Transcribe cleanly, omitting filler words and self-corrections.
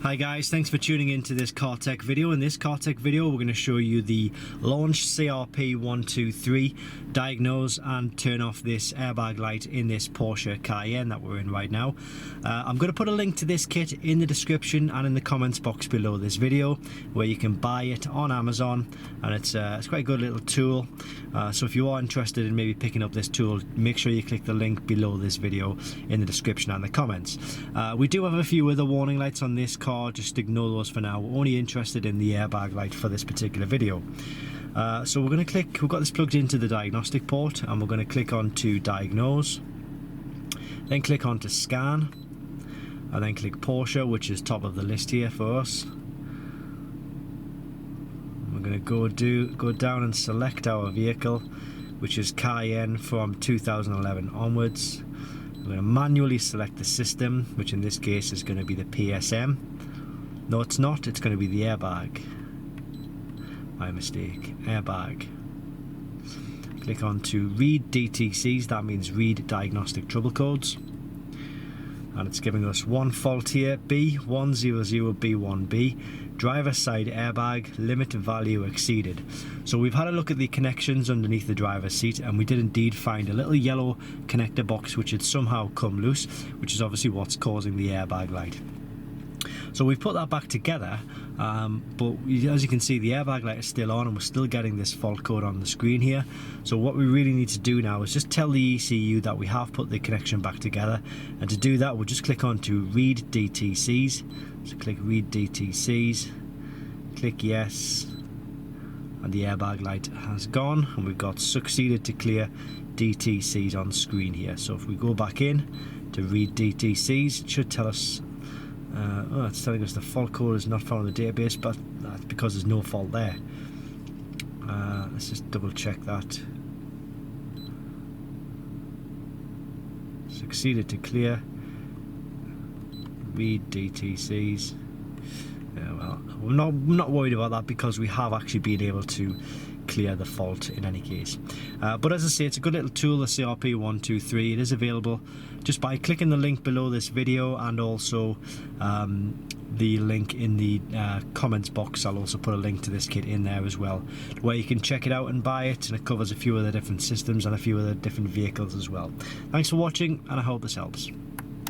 Hi guys, thanks for tuning into this car tech video. In this car tech video we're going to show you the launch CRP123 diagnose and turn off this airbag light in this Porsche Cayenne that we're in right now. I'm going to put a link to this kit in the description and in the comments box below this video where you can buy it on Amazon, and it's quite a good little tool. So if you are interested in maybe picking up this tool, make sure you click the link below this video in the description and the comments. We do have a few other warning lights on this car, just ignore those for now. We're only interested in the airbag light for this particular video. So we're going to click, we've got this plugged into the diagnostic port, and we're going to click on to diagnose, then click on to scan, and then click Porsche, which is top of the list here for us. We're going to go down and select our vehicle, which is Cayenne from 2011 onwards. I'm going to manually select the system, which in this case is going to be the PSM. No, it's not, it's going to be the airbag. My mistake, airbag. Click on to read DTCs, that means read diagnostic trouble codes. And it's giving us one fault here, B100B1B, driver side airbag, limit value exceeded. So we've had a look at the connections underneath the driver's seat, and we did indeed find a little yellow connector box which had somehow come loose, which is obviously what's causing the airbag light. So we've put that back together, but as you can see, the airbag light is still on and we're still getting this fault code on the screen here. So what we really need to do now is just tell the ECU that we have put the connection back together, and to do that we'll just click on to read DTCs. So click read DTCs, click yes, and the airbag light has gone, and we've got succeeded to clear DTCs on screen here. So if we go back in to read DTCs, it should tell us it's telling us the fault code is not found in the database, but that's because there's no fault there. Let's just double check that. Succeeded to clear. Read DTCs. Well, we're not worried about that because we have actually been able to clear the fault in any case. But as I say, it's a good little tool, the CRP123. It is available just by clicking the link below this video, and also the link in the comments box. I'll also put a link to this kit in there as well, where you can check it out and buy it, and it covers a few other different systems and a few other different vehicles as well. Thanks for watching, and I hope this helps.